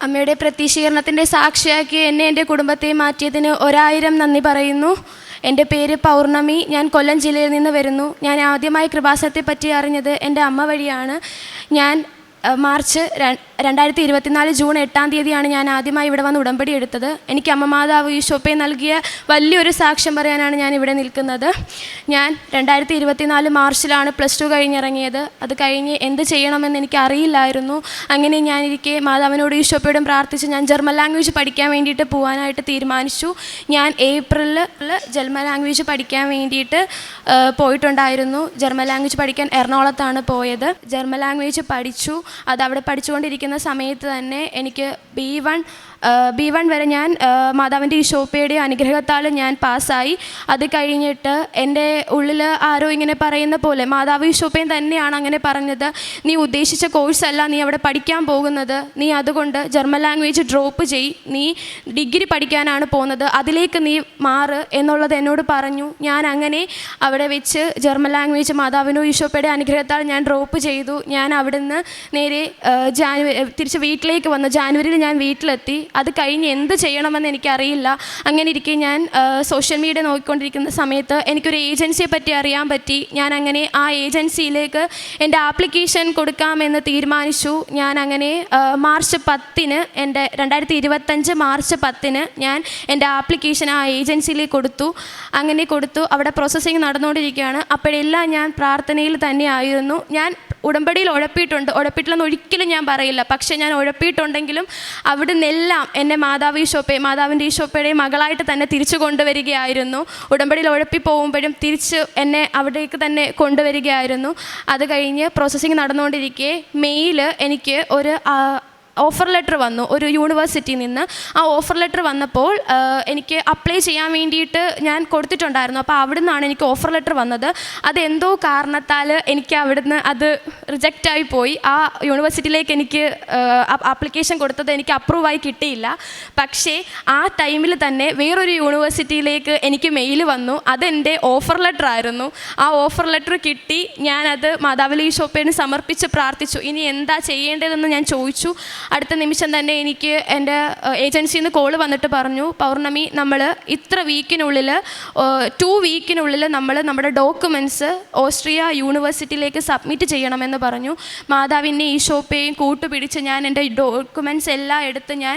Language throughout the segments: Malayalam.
അമ്മയുടെ പ്രത്യക്ഷീകരണത്തിൻ്റെ സാക്ഷിയാക്കി എന്നെ എൻ്റെ കുടുംബത്തെ മാറ്റിയതിന് 1000 നന്ദി പറയുന്നു. എൻ്റെ പേര് പൗർണമി. ഞാൻ കൊല്ലം ജില്ലയിൽ നിന്ന് വരുന്നു. ഞാൻ ആദ്യമായി കൃപാസനത്തെ പറ്റി അറിഞ്ഞത് എൻ്റെ അമ്മ വഴിയാണ്. ഞാൻ മാർച്ച് 2024 ജൂൺ 8-ാം തീയതിയാണ് ഞാൻ ആദ്യമായി ഇവിടെ വന്ന് ഉടമ്പടി എടുത്തത്. എനിക്ക് അമ്മ മാതാവ് ഈശോപ്പെ നൽകിയ വലിയൊരു സാക്ഷ്യം പറയാനാണ് ഞാൻ ഇവിടെ നിൽക്കുന്നത്. ഞാൻ 2024 മാർച്ചിലാണ് +2 കഴിഞ്ഞിറങ്ങിയത്. അത് കഴിഞ്ഞ് എന്ത് ചെയ്യണമെന്ന് എനിക്ക് അറിയില്ലായിരുന്നു. അങ്ങനെ ഞാനിരിക്കെ മാതാവിനോട് ഈശോപ്പയോടും പ്രാർത്ഥിച്ച് ഞാൻ ജർമ്മൻ ലാംഗ്വേജ് പഠിക്കാൻ വേണ്ടിയിട്ട് പോകാനായിട്ട് തീരുമാനിച്ചു. ഞാൻ ഏപ്രിലിൽ ജർമ്മൻ ലാംഗ്വേജ് പഠിക്കാൻ വേണ്ടിയിട്ട് പോയിട്ടുണ്ടായിരുന്നു. ജർമ്മൻ ലാംഗ്വേജ് പഠിക്കാൻ എറണാകുളത്താണ് പോയത്. ജർമ്മൻ ലാംഗ്വേജ് പഠിച്ചു. അതവിടെ പഠിച്ചുകൊണ്ടിരിക്കുന്ന സമയത്ത് തന്നെ എനിക്ക് B1 വരെ ഞാൻ മാതാവിൻ്റെ ഈശോപ്പയുടെ അനുഗ്രഹത്താൽ ഞാൻ പാസ്സായി. അത് കഴിഞ്ഞിട്ട് എൻ്റെ ഉള്ളിൽ ആരോ ഇങ്ങനെ പറയുന്ന പോലെ മാതാവ് ഈശോപ്പയും തന്നെയാണ് അങ്ങനെ പറഞ്ഞത്, നീ ഉദ്ദേശിച്ച കോഴ്സല്ല നീ അവിടെ പഠിക്കാൻ പോകുന്നത്, നീ അതുകൊണ്ട് ജർമ്മൻ ലാംഗ്വേജ് ഡ്രോപ്പ് ചെയ്, നീ ഡിഗ്രി പഠിക്കാനാണ് പോകുന്നത്, അതിലേക്ക് നീ മാറ് എന്നുള്ളത് എന്നോട് പറഞ്ഞു. ഞാൻ അങ്ങനെ അവിടെ വെച്ച് ജർമ്മൻ ലാംഗ്വേജ് മാതാവിൻ്റെ ഈശോപ്പയുടെ അനുഗ്രഹത്താൽ ഞാൻ ഡ്രോപ്പ് ചെയ്തു. ഞാൻ അവിടുന്ന് നേരെ തിരിച്ച് വീട്ടിലേക്ക് വന്നു. ജാനുവരിയിൽ ഞാൻ വീട്ടിലെത്തി. അത് കഴിഞ്ഞ് എന്ത് ചെയ്യണമെന്ന് എനിക്കറിയില്ല. അങ്ങനെ ഇരിക്കെ ഞാൻ സോഷ്യൽ മീഡിയ നോക്കിക്കൊണ്ടിരിക്കുന്ന സമയത്ത് എനിക്കൊരു ഏജൻസിയെ പറ്റി അറിയാൻ പറ്റി. ഞാൻ അങ്ങനെ ആ ഏജൻസിയിലേക്ക് എൻ്റെ ആപ്ലിക്കേഷൻ കൊടുക്കാമെന്ന് തീരുമാനിച്ചു. ഞാൻ അങ്ങനെ മാർച്ച് 10-ന് എൻ്റെ 2025 മാർച്ച് 10-ന് ഞാൻ എൻ്റെ ആപ്ലിക്കേഷൻ ആ ഏജൻസിയിലേക്ക് കൊടുത്തു. അങ്ങനെ കൊടുത്തു. അവിടെ പ്രോസസ്സിങ് നടന്നുകൊണ്ടിരിക്കുകയാണ്. അപ്പോഴെല്ലാം ഞാൻ പ്രാർത്ഥനയിൽ തന്നെ ആയിരുന്നു. ഞാൻ ഉടമ്പടിയിൽ ഉഴപ്പിയിട്ടില്ലെന്ന് ഒരിക്കലും ഞാൻ പറയില്ല. പക്ഷേ ഞാൻ ഉഴപ്പിയിട്ടുണ്ടെങ്കിലും അവിടെ നിന്നെല്ലാം എന്നെ മാതാവിൻ്റെ ഈശോപ്പയുടെ മകളായിട്ട് തന്നെ തിരിച്ചു കൊണ്ടുവരികയായിരുന്നു. ഉടമ്പടിയിൽ ഉഴപ്പി പോകുമ്പോഴും തിരിച്ച് എന്നെ അവിടേക്ക് തന്നെ കൊണ്ടുവരികയായിരുന്നു. അത് കഴിഞ്ഞ് പ്രോസസ്സിങ് നടന്നുകൊണ്ടിരിക്കെ മെയിൽ എനിക്ക് ഒരു ഓഫർ ലെറ്റർ വന്നു ഒരു യൂണിവേഴ്സിറ്റിയിൽ നിന്ന്. ആ ഓഫർ ലെറ്റർ വന്നപ്പോൾ എനിക്ക് അപ്ലൈ ചെയ്യാൻ വേണ്ടിയിട്ട് ഞാൻ കൊടുത്തിട്ടുണ്ടായിരുന്നു. അപ്പോൾ അവിടെ നിന്നാണ് എനിക്ക് ഓഫർ ലെറ്റർ വന്നത്. അതെന്തോ കാരണത്താൽ എനിക്ക് അവിടുന്ന് അത് റിജക്റ്റായി പോയി. ആ യൂണിവേഴ്സിറ്റിയിലേക്ക് എനിക്ക് ആപ്ലിക്കേഷൻ കൊടുത്തത് എനിക്ക് അപ്രൂവായി കിട്ടിയില്ല. പക്ഷേ ആ ടൈമിൽ തന്നെ വേറൊരു യൂണിവേഴ്സിറ്റിയിലേക്ക് എനിക്ക് മെയിൽ വന്നു. അതെൻ്റെ ഓഫർ ലെറ്റർ ആയിരുന്നു. ആ ഓഫർ ലെറ്റർ കിട്ടി. ഞാനത് മാതാവിൻ്റെ ഈശോപ്പേന് സമർപ്പിച്ച് പ്രാർത്ഥിച്ചു. ഇനി എന്താ ചെയ്യേണ്ടതെന്ന് ഞാൻ ചോദിച്ചു. അടുത്ത നിമിഷം തന്നെ എനിക്ക് എൻ്റെ ഏജൻസിയിൽ നിന്ന് കോള് വന്നിട്ട് പറഞ്ഞു, പൗർണമി, നമ്മൾ ഇത്ര വീക്കിനുള്ളിൽ 2 വീക്കിനുള്ളിൽ നമ്മൾ നമ്മുടെ ഡോക്യുമെൻറ്റ്സ് ഓസ്ട്രിയ യൂണിവേഴ്സിറ്റിയിലേക്ക് സബ്മിറ്റ് ചെയ്യണമെന്ന് പറഞ്ഞു. മാതാവിൻ്റെ ഈശോപ്പയും കൂട്ടുപിടിച്ച് ഞാൻ എൻ്റെ ഡോക്യുമെൻറ്റ്സ് എല്ലാം എടുത്ത് ഞാൻ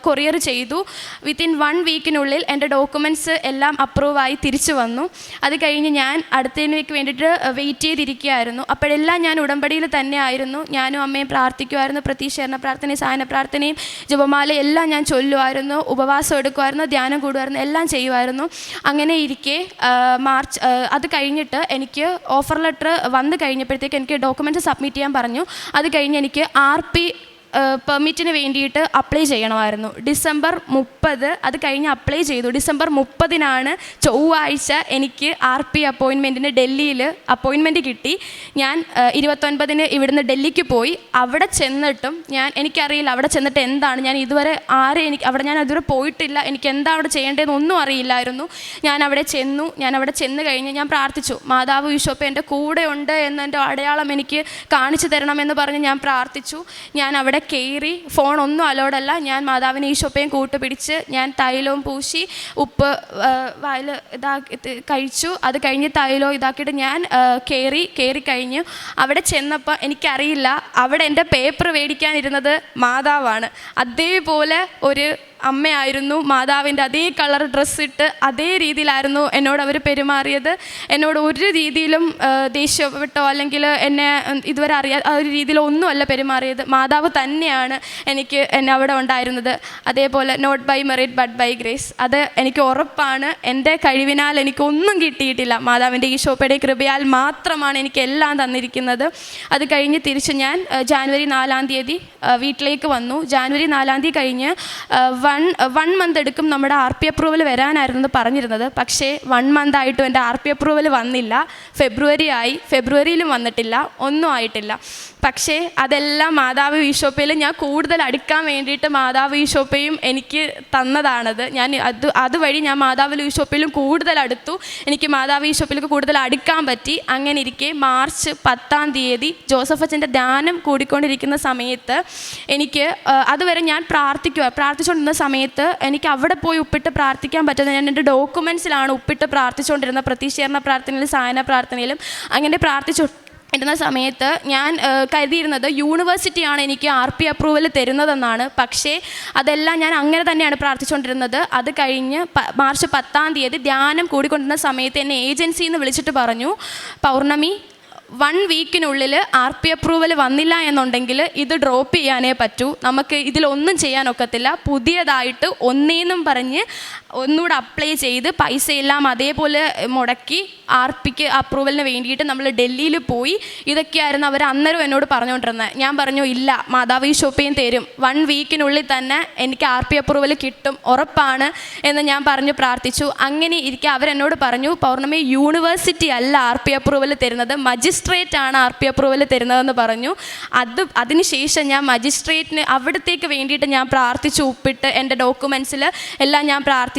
കൊറിയർ ചെയ്തു. വിത്തിൻ 1 വീക്കിനുള്ളിൽ എൻ്റെ ഡോക്യുമെൻറ്റ്സ് എല്ലാം അപ്രൂവായി തിരിച്ചു വന്നു. അത് കഴിഞ്ഞ് ഞാൻ അടുത്തതിനേക്ക് വേണ്ടിയിട്ട് വെയിറ്റ് ചെയ്തിരിക്കുകയായിരുന്നു. അപ്പോഴെല്ലാം ഞാൻ ഉടമ്പടിയിൽ തന്നെ ആയിരുന്നു. ഞാനും അമ്മയും പ്രാർത്ഥിക്കുമായിരുന്നു. പ്രത്യക്ഷീകരണ പ്രാർത്ഥനയും സായന പ്രാർത്ഥനയും ജപമാലയും എല്ലാം ഞാൻ ചൊല്ലുമായിരുന്നു. ഉപവാസം എടുക്കുമായിരുന്നു, ധ്യാനം കൂടുമായിരുന്നു, എല്ലാം ചെയ്യുമായിരുന്നു. അങ്ങനെ ഇരിക്കെ അത് കഴിഞ്ഞിട്ട് എനിക്ക് ഓഫർ ലെറ്റർ വന്നു കഴിഞ്ഞപ്പോഴത്തേക്ക് എനിക്ക് ഡോക്യുമെൻറ്റ്സ് സബ്മിറ്റ് ചെയ്യാൻ പറഞ്ഞു. അത് കഴിഞ്ഞ് എനിക്ക് RP പെർമിറ്റിന് വേണ്ടിയിട്ട് അപ്ലൈ ചെയ്യണമായിരുന്നു. ഡിസംബർ 30 അത് കഴിഞ്ഞ് അപ്ലൈ ചെയ്തു. ഡിസംബർ 30-നാണ് ചൊവ്വാഴ്ച എനിക്ക് RP അപ്പോയിൻമെൻറ്റിന് ഡൽഹിയിൽ അപ്പോയിൻമെൻറ്റ് കിട്ടി. ഞാൻ 29-ന് ഇവിടുന്ന് ഡൽഹിക്ക് പോയി. അവിടെ ചെന്നിട്ടും എനിക്കറിയില്ല അവിടെ ചെന്നിട്ട് എന്താണ്, ഞാൻ ഇതുവരെ ഞാൻ അതുവരെ പോയിട്ടില്ല, എനിക്ക് എന്താ അവിടെ ചെയ്യേണ്ടതെന്നൊന്നും അറിയില്ലായിരുന്നു. ഞാൻ അവിടെ ചെന്ന് കഴിഞ്ഞ് ഞാൻ പ്രാർത്ഥിച്ചു, മാതാവ് ഈശോപ്പ എൻ്റെ കൂടെ ഉണ്ട് എന്നതിൻ്റെ അടയാളം എനിക്ക് കാണിച്ചു തരണമെന്ന് പറഞ്ഞ് ഞാൻ പ്രാർത്ഥിച്ചു. ഞാൻ അവിടെ കയറി. ഫോണൊന്നും അലോഡല്ല. ഞാൻ മാതാവിനെ ഈശോപ്പയും കൂട്ടുപിടിച്ച് ഞാൻ തൈലവും പൂശി ഉപ്പ് വായിൽ കഴിച്ചു. അത് കഴിഞ്ഞ് തൈലവും ഇതാക്കിയിട്ട് ഞാൻ കയറി കഴിഞ്ഞു. അവിടെ ചെന്നപ്പോൾ എനിക്കറിയില്ല അവിടെ എൻ്റെ പേപ്പർ മേടിക്കാനിരുന്നത് മാതാവാണ്. അതേപോലെ ഒരു അമ്മയായിരുന്നു. മാതാവിൻ്റെ അതേ കളർ ഡ്രസ്സിട്ട് അതേ രീതിയിലായിരുന്നു എന്നോട് അവർ പെരുമാറിയത്. എന്നോട് ഒരു രീതിയിലും ദേഷ്യപ്പെട്ടോ അല്ലെങ്കിൽ എന്നെ ഇതുവരെ ആ ഒരു രീതിയിലൊന്നുമല്ല പെരുമാറിയത്. മാതാവ് തന്നെയാണ് എന്നെ അവിടെ ഉണ്ടായിരുന്നത്. അതേപോലെ not by merit but by grace, അത് എനിക്ക് ഉറപ്പാണ്. എൻ്റെ കഴിവിനാൽ എനിക്കൊന്നും കിട്ടിയിട്ടില്ല. മാതാവിൻ്റെ ഈശോപ്പയുടെ കൃപയാൽ മാത്രമാണ് എനിക്ക് എല്ലാം തന്നിരിക്കുന്നത്. അത് കഴിഞ്ഞ് തിരിച്ച് ഞാൻ ജാനുവരി 4-ാം തീയതി വീട്ടിലേക്ക് വന്നു. ജാനുവരി 4-ാം തീയതി കഴിഞ്ഞ് വൺ മന്ത് എടുക്കും നമ്മുടെ RP അപ്രൂവൽ വരാനായിരുന്നു പറഞ്ഞിരുന്നത്. പക്ഷേ 1 മന്ത് ആയിട്ടും എൻ്റെ RP അപ്രൂവൽ വന്നില്ല. ഫെബ്രുവരിയിലും വന്നിട്ടില്ല, ഒന്നും ആയിട്ടില്ല. പക്ഷേ അതെല്ലാം മാതാവ് ഈശോപ്പയിൽ ഞാൻ കൂടുതൽ അടുക്കാൻ വേണ്ടിയിട്ട് മാതാവ് ഈശോപ്പയും എനിക്ക് തന്നതാണത്. ഞാൻ അതുവഴി ഞാൻ മാതാവ് ഈശോപ്പയിലും കൂടുതൽ അടുത്തു. എനിക്ക് മാതാവ് ഈശോപ്പയിലേക്ക് കൂടുതൽ അടുക്കാൻ പറ്റി. അങ്ങനെ ഇരിക്കെ മാർച്ച് 10 ജോസഫ് അച്ഛൻ്റെ ധ്യാനം കൂടിക്കൊണ്ടിരിക്കുന്ന സമയത്ത് എനിക്ക് അതുവരെ ഞാൻ പ്രാർത്ഥിച്ചുകൊണ്ടിരുന്ന സമയത്ത് എനിക്ക് അവിടെ പോയി ഉപ്പിട്ട് പ്രാർത്ഥിക്കാൻ പറ്റുന്നത് ഞാൻ എൻ്റെ ഡോക്യുമെൻറ്റ്സിലാണ് ഉപ്പിട്ട് പ്രാർത്ഥിച്ചുകൊണ്ടിരുന്ന പ്രതീക്ഷീകരണ പ്രാർത്ഥനയിലും സായന പ്രാർത്ഥനയിലും. അങ്ങനെ ഇരുന്ന സമയത്ത് ഞാൻ കരുതിയിരുന്നത് യൂണിവേഴ്സിറ്റിയാണ് എനിക്ക് RP അപ്രൂവൽ തരുന്നതെന്നാണ്. പക്ഷേ അതെല്ലാം ഞാൻ അങ്ങനെ തന്നെയാണ് പ്രാർത്ഥിച്ചുകൊണ്ടിരുന്നത്. അത് കഴിഞ്ഞ് മാർച്ച് 10 ധ്യാനം കൂടിക്കൊണ്ടിരുന്ന സമയത്ത് എന്നെ ഏജൻസിയിൽ നിന്ന് വിളിച്ചിട്ട് പറഞ്ഞു, പൗർണമി 1 വീക്കിനുള്ളിൽ RP അപ്രൂവൽ വന്നില്ല എന്നുണ്ടെങ്കിൽ ഇത് ഡ്രോപ്പ് ചെയ്യാനേ പറ്റൂ, നമുക്ക് ഇതിലൊന്നും ചെയ്യാനൊക്കത്തില്ല. പുതിയതായിട്ട് ഒന്നേന്നും പറഞ്ഞ് ഒന്നുകൂടെ അപ്ലൈ ചെയ്ത് പൈസയെല്ലാം അതേപോലെ മുടക്കി RPക്ക് അപ്രൂവലിന് വേണ്ടിയിട്ട് നമ്മൾ ഡൽഹിയിൽ പോയി. ഇതൊക്കെയായിരുന്നു അവർ അന്നേരം എന്നോട് പറഞ്ഞുകൊണ്ടിരുന്നത്. ഞാൻ പറഞ്ഞു, ഇല്ല, മാതാവ് ഈശോപ്പയും തരും, 1 വീക്കിനുള്ളിൽ തന്നെ എനിക്ക് RP അപ്രൂവൽ കിട്ടും, ഉറപ്പാണ് എന്ന് ഞാൻ പറഞ്ഞു പ്രാർത്ഥിച്ചു. അങ്ങനെ ഇരിക്കെ അവരെന്നോട് പറഞ്ഞു, പൗർണമി യൂണിവേഴ്സിറ്റി അല്ല RP അപ്രൂവൽ തരുന്നത്, മജിസ്ട്രേറ്റ് ആണ് RP അപ്രൂവൽ തരുന്നതെന്ന് പറഞ്ഞു. അതിനുശേഷം ഞാൻ മജിസ്ട്രേറ്റിന് അവിടത്തേക്ക് വേണ്ടിയിട്ട് ഞാൻ പ്രാർത്ഥിച്ചു. ഉപ്പിട്ട് എൻ്റെ ഡോക്യുമെൻറ്റ്സിൽ എല്ലാം ഞാൻ പ്രാർത്ഥിച്ചു.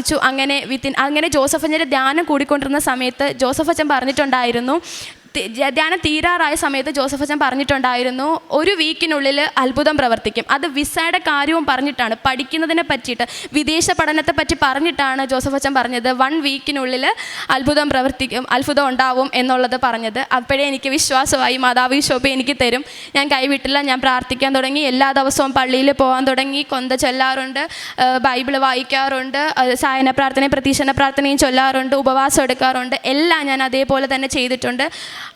അങ്ങനെ ജോസഫ് അച്ഛൻ്റെ ധ്യാനം കൂടിക്കൊണ്ടിരുന്ന സമയത്ത് ജോസഫ് അച്ഛൻ പറഞ്ഞിട്ടുണ്ടായിരുന്നു, ധ്യാനം തീരാറായ സമയത്ത് ജോസഫ് അച്ഛൻ പറഞ്ഞിട്ടുണ്ടായിരുന്നു, 1 വീക്കിനുള്ളിൽ അത്ഭുതം പ്രവർത്തിക്കും. അത് വിസയുടെ കാര്യവും പറഞ്ഞിട്ടാണ്, പഠിക്കുന്നതിനെ പറ്റിയിട്ട്, വിദേശ പഠനത്തെ പറ്റി പറഞ്ഞിട്ടാണ് ജോസഫ് അച്ഛൻ പറഞ്ഞത് 1 വീക്കിനുള്ളിൽ അത്ഭുതം പ്രവർത്തിക്കും, അത്ഭുതം ഉണ്ടാവും എന്നുള്ളത് പറഞ്ഞത്. അപ്പോഴേ എനിക്ക് വിശ്വാസമായി, മാതാവ് ഈശോപ്പ എനിക്ക് തരും. ഞാൻ കൈവിട്ടില്ല, ഞാൻ പ്രാർത്ഥിക്കാൻ തുടങ്ങി. എല്ലാ ദിവസവും പള്ളിയിൽ പോകാൻ തുടങ്ങി, കൊന്ത ചൊല്ലാറുണ്ട്, ബൈബിൾ വായിക്കാറുണ്ട്, സായന പ്രാർത്ഥനയും പ്രതീക്ഷണ പ്രാർത്ഥനയും ചൊല്ലാറുണ്ട്, ഉപവാസം എടുക്കാറുണ്ട്, എല്ലാം ഞാൻ അതേപോലെ തന്നെ ചെയ്തിട്ടുണ്ട്.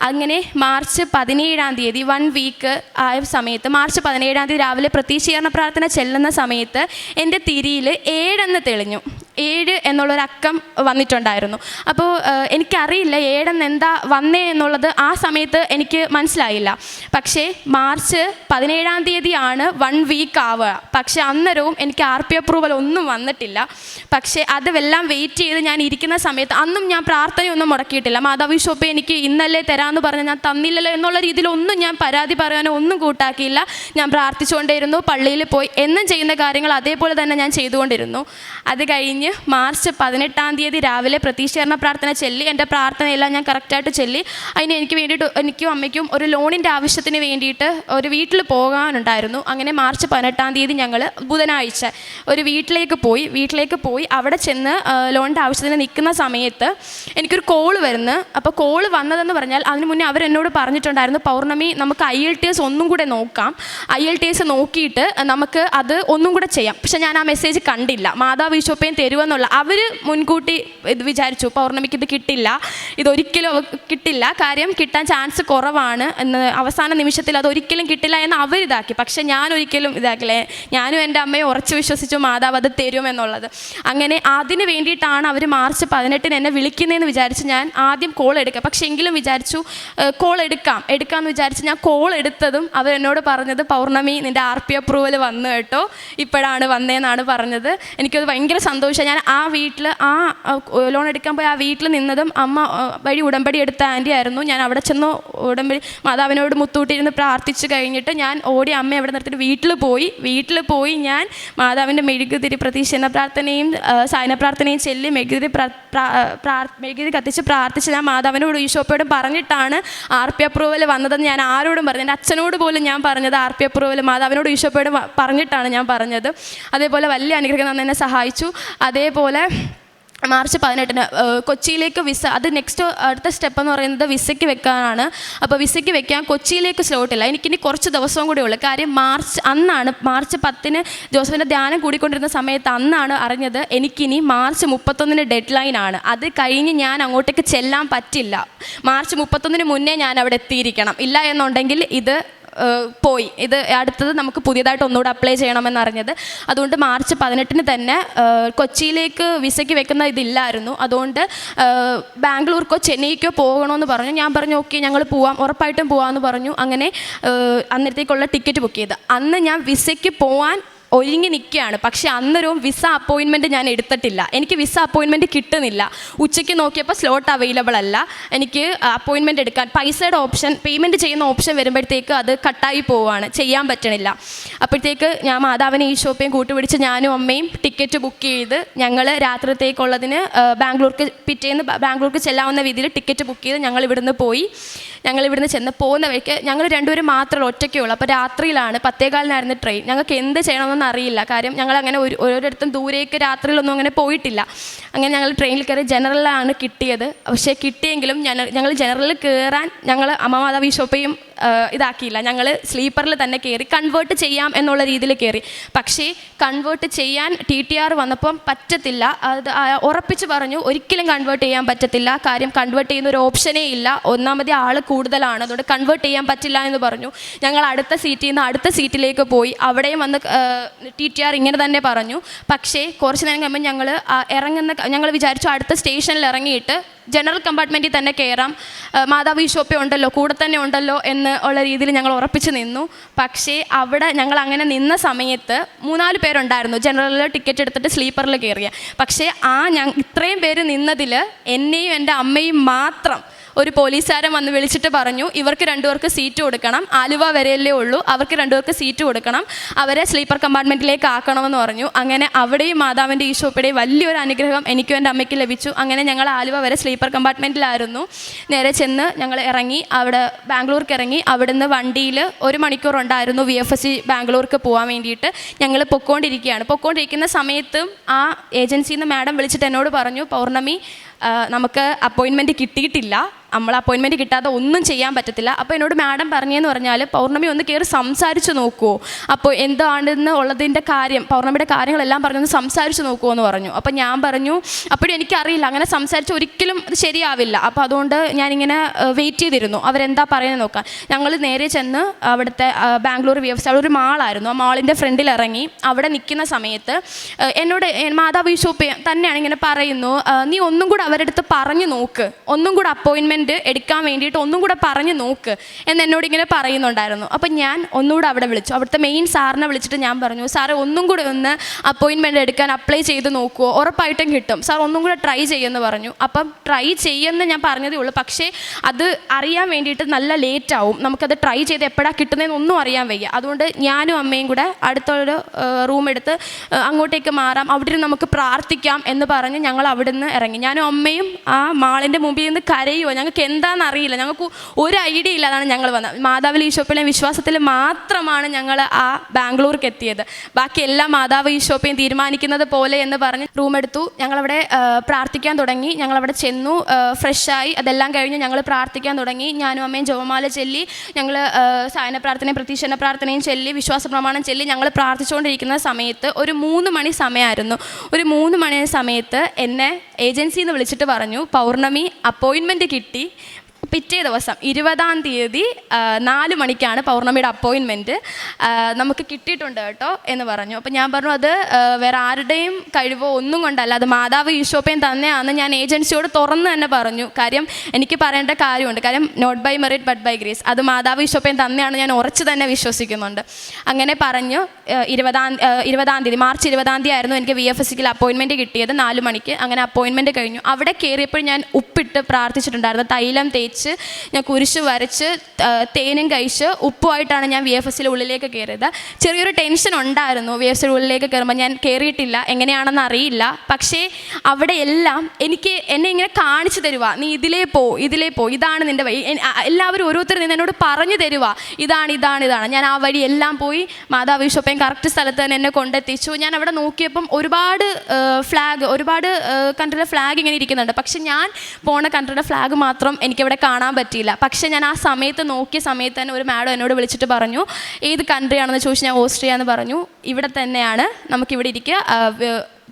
അങ്ങനെ മാർച്ച് 17 1 വീക്ക് ആയ സമയത്ത്, മാർച്ച് 17 രാവിലെ പ്രതീക്ഷീകരണ പ്രാർത്ഥന ചെല്ലുന്ന സമയത്ത് എൻ്റെ തിരിയിൽ 7 എന്ന് തെളിഞ്ഞു. 7 എന്നുള്ളൊരക്കം വന്നിട്ടുണ്ടായിരുന്നു. അപ്പോൾ എനിക്കറിയില്ല 7 എന്താ വന്നേ എന്നുള്ളത് ആ സമയത്ത് എനിക്ക് മനസ്സിലായില്ല. പക്ഷേ മാർച്ച് 17 ആണ് 1 വീക്ക് ആവുക. പക്ഷേ അന്നേരവും എനിക്ക് RP അപ്രൂവൽ ഒന്നും വന്നിട്ടില്ല. പക്ഷേ അതെല്ലാം വെയിറ്റ് ചെയ്ത് ഞാൻ ഇരിക്കുന്ന സമയത്ത് അന്നും ഞാൻ പ്രാർത്ഥനയൊന്നും മുടക്കിയിട്ടില്ല. മാതാവ് ഈശോപ്പേ എനിക്ക് ഇന്നല്ലേ തരാമെന്ന് പറഞ്ഞാൽ ഞാൻ തന്നില്ലല്ലോ എന്നുള്ള രീതിയിലൊന്നും ഞാൻ പരാതി പറയാനോ ഒന്നും കൂട്ടാക്കിയില്ല. ഞാൻ പ്രാർത്ഥിച്ചുകൊണ്ടേയിരുന്നു, പള്ളിയിൽ പോയി എന്നും ചെയ്യുന്ന കാര്യങ്ങൾ അതേപോലെ തന്നെ ഞാൻ ചെയ്തുകൊണ്ടിരുന്നു. അത് കഴിഞ്ഞ് മാർച്ച് 18 രാവിലെ പ്രതീക്ഷീകരണ പ്രാർത്ഥന ചൊല്ലി. എൻ്റെ പ്രാർത്ഥനയെല്ലാം ഞാൻ കറക്റ്റായിട്ട് ചൊല്ലി. അതിന് എനിക്ക് വേണ്ടിയിട്ട്, എനിക്കും അമ്മയ്ക്കും ഒരു ലോണിൻ്റെ ആവശ്യത്തിന് വേണ്ടിയിട്ട് ഒരു വീട്ടിൽ പോകാനുണ്ടായിരുന്നു. അങ്ങനെ മാർച്ച് 18 ഞങ്ങൾ ബുധനാഴ്ച ഒരു വീട്ടിലേക്ക് പോയി അവിടെ ചെന്ന് ലോണിൻ്റെ ആവശ്യത്തിന് നിൽക്കുന്ന സമയത്ത് എനിക്കൊരു കോള് വരുന്നു. അപ്പോൾ കോള് വന്നതെന്ന് പറഞ്ഞാൽ അതിന് മുന്നേ അവരെന്നോട് പറഞ്ഞിട്ടുണ്ടായിരുന്നു, പൗർണമി നമുക്ക് IELTS ഒന്നും കൂടെ നോക്കാം, IELTS നോക്കിയിട്ട് നമുക്ക് അത് ഒന്നും കൂടെ ചെയ്യാം. പക്ഷെ ഞാൻ ആ മെസ്സേജ് കണ്ടില്ല. മാതാവ് ഈശോപ്പയും തരുമെന്നുള്ള അവർ മുൻകൂട്ടി ഇത് വിചാരിച്ചു, പൗർണമിക്ക് ഇത് കിട്ടില്ല, ഇതൊരിക്കലും കിട്ടില്ല, കാര്യം കിട്ടാൻ ചാൻസ് കുറവാണ് എന്ന്, അവസാന നിമിഷത്തിൽ അതൊരിക്കലും കിട്ടില്ല എന്ന് അവരിതാക്കി. പക്ഷെ ഞാനൊരിക്കലും ഇതാക്കില്ലേ, ഞാനും എൻ്റെ അമ്മയും ഉറച്ചു വിശ്വസിച്ചു മാതാവ് അത് തരുമെന്നുള്ളത്. അങ്ങനെ അതിന് വേണ്ടിയിട്ടാണ് അവർ മാർച്ച് 18 എന്നെ വിളിക്കുന്നതെന്ന് വിചാരിച്ച് ഞാൻ ആദ്യം കോൾ എടുക്കുക. പക്ഷേ എങ്കിലും വിചാരിച്ചു കോൾ എടുക്കാമെന്ന് വിചാരിച്ച് ഞാൻ കോൾ എടുത്തതും അവരെന്നോട് പറഞ്ഞത്, പൗർണമി നിൻ്റെ RP അപ്രൂവൽ വന്നു കേട്ടോ, ഇപ്പോഴാണ് വന്നതെന്നാണ് പറഞ്ഞത്. എനിക്കത് ഭയങ്കര സന്തോഷമായി. ഞാൻ ആ വീട്ടിൽ, ആ ലോൺ എടുക്കാൻ പോയി ആ വീട്ടിൽ നിന്നതും അമ്മ വഴി ഉടമ്പടി എടുത്ത ആൻറ്റി ആയിരുന്നു. ഞാൻ അവിടെ ചെന്ന് ഉടമ്പടി മാതാവിനോട് മുത്തൂട്ടിയിരുന്ന് പ്രാർത്ഥിച്ച് കഴിഞ്ഞിട്ട് ഞാൻ ഓടി അമ്മ അവിടെ നിർത്തിയിട്ട് വീട്ടിൽ പോയി ഞാൻ മാതാവിൻ്റെ മെഴുകുതിരി പ്രതീക്ഷണ പ്രാർത്ഥനയും സായന പ്രാർത്ഥനയും ചൊല്ലി മെഴുകുതിരി കത്തിച്ച് പ്രാർത്ഥിച്ച് ഞാൻ മാതാവിനോട് ഈശോപ്പയോടും പറഞ്ഞിട്ടാണ് RP അപ്രൂവൽ വന്നതെന്ന് ഞാൻ ആരോടും പറഞ്ഞു. എൻ്റെ അച്ഛനോട് പോലും ഞാൻ പറഞ്ഞത് RP അപ്രൂവൽ മാതാവിനോട് ഈശോപ്പയോടും പറഞ്ഞിട്ടാണ് ഞാൻ പറഞ്ഞത്. അതേപോലെ വലിയ അനുഗ്രഹം തന്നെ എന്നെ സഹായിച്ചു. അതേപോലെ മാർച്ച് 18 കൊച്ചിയിലേക്ക് വിസ, അത് അടുത്ത സ്റ്റെപ്പ് എന്ന് പറയുന്നത് വിസയ്ക്ക് വെക്കാനാണ്. അപ്പോൾ വിസയ്ക്ക് വെക്കാൻ കൊച്ചിയിലേക്ക് സ്ലോട്ടില്ല, എനിക്കിനി കുറച്ച് ദിവസവും കൂടെ ഉള്ളു. കാര്യം മാർച്ച് 10 ജോസഫിൻ്റെ ധ്യാനം കൂടിക്കൊണ്ടിരുന്ന സമയത്ത് അന്നാണ് അറിഞ്ഞത് എനിക്കിനി മാർച്ച് 31 ഡെഡ് ലൈനാണ്. അത് കഴിഞ്ഞ് ഞാൻ അങ്ങോട്ടേക്ക് ചെല്ലാൻ പറ്റില്ല. മാർച്ച് 31 മുന്നേ ഞാൻ അവിടെ എത്തിയിരിക്കണം. ഇല്ല എന്നുണ്ടെങ്കിൽ ഇത് പോയി, ഇത് അടുത്തത് നമുക്ക് പുതിയതായിട്ട് ഒന്നുകൂടെ അപ്ലൈ ചെയ്യണമെന്നറിഞ്ഞത്. അതുകൊണ്ട് മാർച്ച് 18 തന്നെ കൊച്ചിയിലേക്ക് വിസയ്ക്ക് വെക്കുന്ന ഇതില്ലായിരുന്നു. അതുകൊണ്ട് ബാംഗ്ലൂർക്കോ ചെന്നൈക്കോ പോകണമെന്ന് പറഞ്ഞു. ഞാൻ പറഞ്ഞു ഓക്കെ ഞങ്ങൾ പോവാം, ഉറപ്പായിട്ടും പോകാമെന്ന് പറഞ്ഞു. അങ്ങനെ അന്നേരത്തേക്കുള്ള ടിക്കറ്റ് ബുക്ക് ചെയ്ത് അന്ന് ഞാൻ വിസയ്ക്ക് പോകാൻ ഒരുങ്ങി നിൽക്കുകയാണ്. പക്ഷേ അന്നേരവും വിസ അപ്പോയിൻമെൻറ്റ് ഞാൻ എടുത്തിട്ടില്ല. എനിക്ക് വിസ അപ്പോയിൻമെൻറ്റ് കിട്ടുന്നില്ല. ഉച്ചയ്ക്ക് നോക്കിയപ്പോൾ സ്ലോട്ട് അവൈലബിൾ അല്ല. എനിക്ക് അപ്പോയിൻമെൻറ്റ് എടുക്കാൻ പൈസയുടെ ഓപ്ഷൻ, പേയ്മെൻറ്റ് ചെയ്യുന്ന ഓപ്ഷൻ വരുമ്പോഴത്തേക്ക് അത് കട്ടായി പോവുകയാണ്, ചെയ്യാൻ പറ്റണില്ല. അപ്പോഴത്തേക്ക് ഞാൻ മാതാവിനെ ഈശോപ്പയും കൂട്ടുപിടിച്ച് ഞാനും അമ്മയും ടിക്കറ്റ് ബുക്ക് ചെയ്ത് ഞങ്ങൾ രാത്രിത്തേക്കുള്ളതിന് ബാംഗ്ലൂർക്ക് ചെല്ലാവുന്ന രീതിയിൽ ടിക്കറ്റ് ബുക്ക് ചെയ്ത് ഞങ്ങൾ ഇവിടുന്ന് പോയി. ഞങ്ങൾ ഇവിടുന്ന് ചെന്ന് പോകുന്ന വഴിക്ക് ഞങ്ങൾ രണ്ടുപേരും മാത്രമേ ഒറ്റയ്ക്കേ ഉള്ളൂ. അപ്പോൾ രാത്രിയിലാണ് 10:15 ട്രെയിൻ. ഞങ്ങൾക്ക് എന്ത് ചെയ്യണമെന്നൊന്നും അറിയില്ല. കാര്യം ഞങ്ങൾ അങ്ങനെ ഓരോരിടത്തും ദൂരേക്ക് രാത്രിയിലൊന്നും അങ്ങനെ പോയിട്ടില്ല. അങ്ങനെ ഞങ്ങൾ ട്രെയിനിൽ കയറി ജനറലാണ് കിട്ടിയത്. പക്ഷേ കിട്ടിയെങ്കിലും ഞങ്ങൾ ജനറലിൽ കയറാൻ ഞങ്ങൾ അമ്മ മാതാവ് ഈശോപ്പയും ഇതാക്കിയില്ല. ഞങ്ങൾ സ്ലീപ്പറിൽ തന്നെ കയറി കൺവേർട്ട് ചെയ്യാം എന്നുള്ള രീതിയിൽ കയറി. പക്ഷേ കൺവേർട്ട് ചെയ്യാൻ TTR വന്നപ്പം പറ്റത്തില്ല. അത് ഉറപ്പിച്ച് പറഞ്ഞു ഒരിക്കലും കൺവേർട്ട് ചെയ്യാൻ പറ്റത്തില്ല. കാര്യം കൺവേർട്ട് ചെയ്യുന്ന ഒരു ഓപ്ഷനേ ഇല്ല. ഒന്നാമത് ആൾ കൂടുതലാണ്, അതുകൊണ്ട് കൺവേർട്ട് ചെയ്യാൻ പറ്റില്ല എന്ന് പറഞ്ഞു. ഞങ്ങൾ അടുത്ത സീറ്റിൽ നിന്ന് അടുത്ത സീറ്റിലേക്ക് പോയി. അവിടെയും വന്ന് TTR ഇങ്ങനെ തന്നെ പറഞ്ഞു. പക്ഷേ കുറച്ച് നേരം കഴിയുമ്പോൾ ഞങ്ങൾ വിചാരിച്ചു അടുത്ത സ്റ്റേഷനിൽ ഇറങ്ങിയിട്ട് ജനറൽ കമ്പാർട്ട്മെൻറ്റിൽ തന്നെ കയറാം, മാതാവ് ഈശോപ്പ ഉണ്ടല്ലോ കൂടെ തന്നെ ഉണ്ടല്ലോ എന്ന് ഉള്ള രീതിയിൽ ഞങ്ങൾ ഉറപ്പിച്ച് നിന്നു. പക്ഷേ അവിടെ ഞങ്ങൾ അങ്ങനെ നിന്ന സമയത്ത് 3-4 പേരുണ്ടായിരുന്നു ജനറലിൽ ടിക്കറ്റ് എടുത്തിട്ട് സ്ലീപ്പറിൽ കയറിയ. പക്ഷേ ഇത്രയും പേര് നിന്നതിൽ എന്നെയും എൻ്റെ അമ്മയും മാത്രം ഒരു പോലീസുകാരൻ വന്ന് വിളിച്ചിട്ട് പറഞ്ഞു ഇവർക്ക് 2 പേർക്ക് സീറ്റ് കൊടുക്കണം, ആലുവ വരെയല്ലേ ഉള്ളൂ, അവർക്ക് 2 പേർക്ക് സീറ്റ് കൊടുക്കണം, അവരെ സ്ലീപ്പർ കമ്പാർട്ട്മെൻറ്റിലേക്ക് ആക്കണമെന്ന് പറഞ്ഞു. അങ്ങനെ അവിടെയും മാതാവിൻ്റെ ഈശോപ്പയുടെയും വലിയൊരു അനുഗ്രഹം എനിക്കും എൻ്റെ അമ്മയ്ക്ക് ലഭിച്ചു. അങ്ങനെ ഞങ്ങൾ ആലുവ വരെ സ്ലീപ്പർ കമ്പാർട്ട്മെൻറ്റിലായിരുന്നു. നേരെ ചെന്ന് ഞങ്ങൾ ഇറങ്ങി, അവിടെ ബാംഗ്ലൂർക്ക് ഇറങ്ങി. അവിടുന്ന് വണ്ടിയിൽ 1 മണിക്കൂർ ഉണ്ടായിരുന്നു VFS ബാംഗ്ലൂർക്ക് പോകാൻ വേണ്ടിയിട്ട്. ഞങ്ങൾ പൊക്കോണ്ടിരിക്കുന്ന സമയത്തും ആ ഏജൻസിയിൽ നിന്ന് മാഡം വിളിച്ചിട്ട് എന്നോട് പറഞ്ഞു പൗർണമി നമുക്ക് അപ്പോയിൻമെൻറ്റ് കിട്ടിയിട്ടില്ല, നമ്മൾ അപ്പോയിൻമെൻറ്റ് കിട്ടാതെ ഒന്നും ചെയ്യാൻ പറ്റത്തില്ല. അപ്പോൾ എന്നോട് മാഡം പറഞ്ഞതെന്ന് പറഞ്ഞാൽ പൗർണമി ഒന്ന് കയറി സംസാരിച്ച് നോക്കുമോ, അപ്പോൾ എന്താണെന്ന് ഉള്ളതിൻ്റെ കാര്യം പൗർണമിയുടെ കാര്യങ്ങളെല്ലാം പറഞ്ഞൊന്ന് സംസാരിച്ച് നോക്കുമോ എന്ന് പറഞ്ഞു. അപ്പോൾ ഞാൻ പറഞ്ഞു അപ്പോഴും എനിക്കറിയില്ല, അങ്ങനെ സംസാരിച്ച് ഒരിക്കലും അത് ശരിയാവില്ല. അപ്പോൾ അതുകൊണ്ട് ഞാനിങ്ങനെ വെയിറ്റ് ചെയ്തിരുന്നു അവരെന്താ പറയുന്നത് നോക്കാൻ. ഞങ്ങൾ നേരെ ചെന്ന് അവിടുത്തെ ബാംഗ്ലൂർ VFS അവിടെ ഒരു മാളായിരുന്നു, ആ മാളിൻ്റെ ഫ്രണ്ടിൽ ഇറങ്ങി. അവിടെ നിൽക്കുന്ന സമയത്ത് എന്നോട് മാതാവ് ഈശോപ്പ തന്നെയാണ് ഇങ്ങനെ പറയുന്നു, നീ ഒന്നും കൂടെ അവരുടെ അടുത്ത് പറഞ്ഞു നോക്ക്, ഒന്നും കൂടെ അപ്പോയിൻമെൻറ്റ് എടുക്കാൻ വേണ്ടിയിട്ട് ഒന്നും കൂടെ പറഞ്ഞു നോക്ക് എന്ന് എന്നോട് ഇങ്ങനെ പറയുന്നുണ്ടായിരുന്നു. അപ്പം ഞാൻ ഒന്നുകൂടെ അവിടെ വിളിച്ചു, അവിടുത്തെ മെയിൻ സാറിനെ വിളിച്ചിട്ട് ഞാൻ പറഞ്ഞു സാറേ ഒന്നും കൂടെ ഒന്ന് അപ്പോയിൻമെൻറ്റ് എടുക്കാൻ അപ്ലൈ ചെയ്ത് നോക്കുമോ, ഉറപ്പായിട്ടും കിട്ടും സാർ, ഒന്നും കൂടെ ട്രൈ ചെയ്യുമെന്ന് പറഞ്ഞു. അപ്പം ട്രൈ ചെയ്യുമെന്ന് ഞാൻ പറഞ്ഞതേ ഉള്ളൂ, പക്ഷേ അത് അറിയാൻ വേണ്ടിയിട്ട് നല്ല ലേറ്റ് ആവും, നമുക്കത് ട്രൈ ചെയ്ത് എപ്പോഴാണ് കിട്ടുന്നതെന്ന് ഒന്നും അറിയാൻ വയ്യ. അതുകൊണ്ട് ഞാനും അമ്മയും കൂടെ അടുത്തൊരു റൂം എടുത്ത് അങ്ങോട്ടേക്ക് മാറാം, അവിടെ നമുക്ക് പ്രാർത്ഥിക്കാം എന്ന് പറഞ്ഞ് ഞങ്ങൾ അവിടെ നിന്ന് ഇറങ്ങി. ഞാനും അമ്മയും ആ മാളിൻ്റെ മുമ്പിൽ നിന്ന് കരയുമോ, ഞങ്ങൾക്ക് എന്താണെന്ന് അറിയില്ല, ഞങ്ങൾക്ക് ഒരു ഐഡിയ ഇല്ല. അതാണ് ഞങ്ങൾ വന്നത്. മാതാവിൽ ഈശോപ്പയിലെ വിശ്വാസത്തിൽ മാത്രമാണ് ഞങ്ങൾ ആ ബാംഗ്ലൂർക്ക് എത്തിയത്. ബാക്കി എല്ലാ മാതാവ് ഈശോപ്പയും തീരുമാനിക്കുന്നത് പോലെ എന്ന് പറഞ്ഞ് റൂം എടുത്തു. ഞങ്ങളവിടെ പ്രാർത്ഥിക്കാൻ തുടങ്ങി. ഞങ്ങളവിടെ ചെന്നു, ഫ്രഷായി. അതെല്ലാം കഴിഞ്ഞ് ഞങ്ങൾ പ്രാർത്ഥിക്കാൻ തുടങ്ങി. ഞാനും അമ്മയും ജപമാല ചൊല്ലി, ഞങ്ങൾ സായന പ്രാർത്ഥനയും പ്രതീക്ഷണ പ്രാർത്ഥനയും ചൊല്ലി, വിശ്വാസ പ്രമാണം ചൊല്ലി ഞങ്ങൾ പ്രാർത്ഥിച്ചുകൊണ്ടിരിക്കുന്ന സമയത്ത് ഒരു 3 മണി സമയമായിരുന്നു. ഒരു 3 മണി സമയത്ത് എന്നെ ഏജൻസിയിൽ നിന്ന് വിളിച്ചിട്ട് പറഞ്ഞു പൗർണമി അപ്പോയിൻമെൻറ്റ് കിട്ടി, പിറ്റേ ദിവസം 20-ാം തീയതി 4 മണിക്കാണ് പൗർണമിയുടെ അപ്പോയിൻമെൻറ്റ്, നമുക്ക് കിട്ടിയിട്ടുണ്ട് കേട്ടോ എന്ന് പറഞ്ഞു. അപ്പോൾ ഞാൻ പറഞ്ഞു അത് വേറെ ആരുടെയും കഴിവോ ഒന്നും കൊണ്ടല്ല, അത് മാതാവ് ഈശോപ്പയും തന്നെയാണെന്ന് ഞാൻ ഏജൻസിയോട് തുറന്ന് തന്നെ പറഞ്ഞു. കാര്യം എനിക്ക് പറയേണ്ട കാര്യമുണ്ട്, കാര്യം not by merit but by grace, അത് മാതാവ് ഈശോപ്പയും തന്നെയാണ്, ഞാൻ ഉറച്ച് തന്നെ വിശ്വസിക്കുന്നുണ്ട്. അങ്ങനെ പറഞ്ഞു. 20-ാം തീയതി മാർച്ച് 20-ാം തീയതി ആയിരുന്നു എനിക്ക് VFSൽ അപ്പോയിൻമെൻറ്റ് കിട്ടിയത് 4 മണിക്ക്. അങ്ങനെ അപ്പോയിൻമെൻറ്റ് കഴിഞ്ഞു. അവിടെ കയറിയപ്പോൾ ഞാൻ ഉപ്പിട്ട് പ്രാർത്ഥിച്ചിട്ടുണ്ടായിരുന്നു, തൈലം തേച്ച് ഞാൻ കുരിശ് വരച്ച് തേനും കഴിച്ച് ഉപ്പുമായിട്ടാണ് ഞാൻ VFSൽ ഉള്ളിലേക്ക് കയറിയത്. ചെറിയൊരു ടെൻഷൻ ഉണ്ടായിരുന്നു VFSൽ ഉള്ളിലേക്ക് കയറുമ്പോൾ. ഞാൻ കയറിയിട്ടില്ല, എങ്ങനെയാണെന്ന് അറിയില്ല. പക്ഷേ അവിടെ എല്ലാം എന്നെ ഇങ്ങനെ കാണിച്ചു തരുക, നീ ഇതിലേ പോ, ഇതാണ് നിൻ്റെ വഴി. എല്ലാവരും ഓരോരുത്തർ നിന്ന് എന്നോട് പറഞ്ഞു തരുക, ഇതാണ്. ഞാൻ ആ വഴി എല്ലാം പോയി. മാതാവ് ഈശോപ്പയും കറക്റ്റ് സ്ഥലത്ത് തന്നെ എന്നെ കൊണ്ടെത്തിച്ചു. ഞാൻ അവിടെ നോക്കിയപ്പം ഒരുപാട് കൺട്രിയുടെ ഫ്ലാഗ് ഇങ്ങനെ ഇരിക്കുന്നുണ്ട്. പക്ഷെ ഞാൻ പോണ കൺട്രിയുടെ ഫ്ലാഗ് മാത്രം എനിക്കവിടെ കാണാൻ പറ്റിയില്ല. പക്ഷേ ഞാൻ ആ സമയത്ത് നോക്കിയ സമയത്ത് തന്നെ ഒരു മാഡം എന്നോട് വിളിച്ചിട്ട് പറഞ്ഞു ഏത് കൺട്രിയാണെന്ന് ചോദിച്ചു. ഞാൻ ഓസ്ട്രിയ എന്ന് പറഞ്ഞു. ഇവിടെ തന്നെയാണ്, നമുക്കിവിടെ ഇരിക്കുക,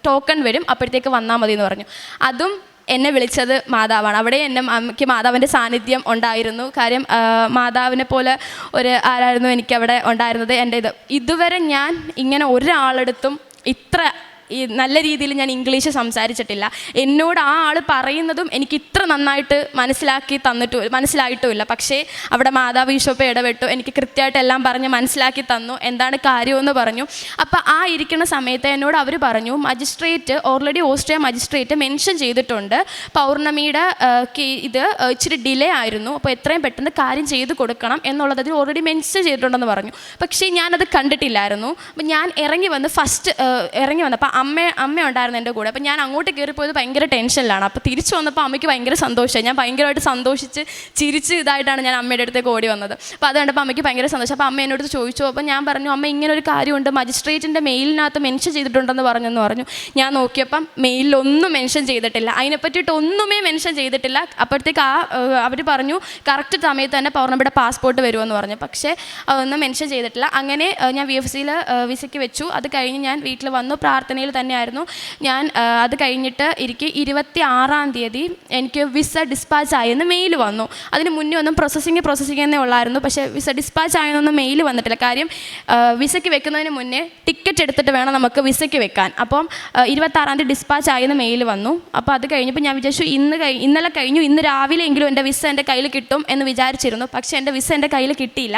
ടോക്കൺ വരും, അപ്പോഴത്തേക്ക് വന്നാൽ മതി എന്ന് പറഞ്ഞു. അതും എന്നെ വിളിച്ചത് മാതാവാണ്. അവിടെ എനിക്ക് മാതാവിൻ്റെ സാന്നിധ്യം ഉണ്ടായിരുന്നു. കാര്യം മാതാവിനെ പോലെ ആരായിരുന്നു എനിക്കവിടെ ഉണ്ടായിരുന്നത്. ഇതുവരെ ഞാൻ ഇങ്ങനെ ഒരാളെടുത്തും ഇത്ര നല്ല രീതിയിൽ ഞാൻ ഇംഗ്ലീഷ് സംസാരിച്ചിട്ടില്ല. എന്നോട് ആ ആൾ പറയുന്നതും എനിക്ക് ഇത്ര നന്നായിട്ട് മനസ്സിലായിട്ടുമില്ല. പക്ഷേ അവിടെ മാതാവ് ഈശോപ്പ ഇടപെട്ടു, എനിക്ക് കൃത്യമായിട്ട് എല്ലാം പറഞ്ഞ് മനസ്സിലാക്കി തന്നു, എന്താണ് കാര്യമെന്ന് പറഞ്ഞു. അപ്പോൾ ആ ഇരിക്കുന്ന സമയത്ത് എന്നോട് അവർ പറഞ്ഞു, magistrate already Austria magistrate mention ചെയ്തിട്ടുണ്ട് പൗർണമിയുടെ ഇത് ഇച്ചിരി ഡിലേ ആയിരുന്നു, അപ്പോൾ എത്രയും പെട്ടെന്ന് കാര്യം ചെയ്ത് കൊടുക്കണം എന്നുള്ളത് അതിൽ ഓൾറെഡി മെൻഷൻ ചെയ്തിട്ടുണ്ടെന്ന് പറഞ്ഞു. പക്ഷേ ഞാനത് കണ്ടിട്ടില്ലായിരുന്നു. അപ്പം ഞാൻ ഇറങ്ങി വന്നപ്പോൾ അമ്മ ഉണ്ടായിരുന്നു എൻ്റെ കൂടെ. അപ്പോൾ ഞാൻ അങ്ങോട്ട് കയറിപ്പോയത് ഭയങ്കര ടെൻഷനിലാണ്. അപ്പോൾ തിരിച്ചു വന്നപ്പോൾ അമ്മയ്ക്ക് ഭയങ്കര സന്തോഷമായി. ഞാൻ ഭയങ്കരമായിട്ട് സന്തോഷിച്ച് ചിരിച്ച് ഇതായിട്ടാണ് ഞാൻ അമ്മയുടെ അടുത്തേക്ക് ഓടി വന്നത്. അപ്പോൾ അത് കണ്ടപ്പോൾ അമ്മയ്ക്ക് ഭയങ്കര സന്തോഷം. അപ്പോൾ അമ്മ എന്നോട് ചോദിച്ചു. അപ്പോൾ ഞാൻ പറഞ്ഞു, അമ്മ ഇങ്ങനൊരു കാര്യമുണ്ട്, മജിസ്ട്രേറ്റിൻ്റെ മെയിലിനകത്ത് മെൻഷൻ ചെയ്തിട്ടുണ്ടെന്ന് പറഞ്ഞു. ഞാൻ നോക്കിയപ്പം മെയിലൊന്നും മെൻഷൻ ചെയ്തിട്ടില്ല, അതിനെപ്പറ്റിയിട്ട് ഒന്നുമേ മെൻഷൻ ചെയ്തിട്ടില്ല. അപ്പോഴത്തേക്ക് അവർ പറഞ്ഞു കറക്റ്റ് സമയത്ത് തന്നെ പൗർണമിയുടെ പാസ്പോർട്ട് വരുമെന്ന് പറഞ്ഞു. പക്ഷേ അതൊന്നും മെൻഷൻ ചെയ്തിട്ടില്ല. അങ്ങനെ ഞാൻ VFCയിൽ വിസയ്ക്ക് വെച്ചു. അത് കഴിഞ്ഞ് ഞാൻ വീട്ടിൽ വന്നു, പ്രാർത്ഥനയിൽ തന്നെയായിരുന്നു ഞാൻ. അത് കഴിഞ്ഞിട്ട് എനിക്ക് 26-ാം തീയതി എനിക്ക് വിസ ഡിസ്പാച്ച് ആയെന്ന് മെയിൽ വന്നു. അതിന് മുന്നേ ഒന്നും പ്രോസസ്സിങ് എന്നേ ഉള്ളായിരുന്നു. പക്ഷേ വിസ ഡിസ്പാച്ച് ആയെന്നൊന്നും മെയിൽ വന്നിട്ടില്ല. കാര്യം വിസയ്ക്ക് വെക്കുന്നതിന് മുന്നേ ടിക്കറ്റ് എടുത്തിട്ട് വേണം നമുക്ക് വിസയ്ക്ക് വെക്കാൻ. അപ്പം 26-ാം തീയതി ഡിസ്പാച്ച് ആയെന്ന് മെയിൽ വന്നു. അപ്പോൾ അത് കഴിഞ്ഞപ്പോൾ ഞാൻ വിചാരിച്ചു ഇന്നലെ കഴിഞ്ഞു, ഇന്ന് രാവിലെയെങ്കിലും എൻ്റെ വിസ എൻ്റെ കയ്യിൽ കിട്ടും എന്ന് വിചാരിച്ചിരുന്നു. പക്ഷേ എൻ്റെ വിസ എൻ്റെ കയ്യിൽ കിട്ടിയില്ല.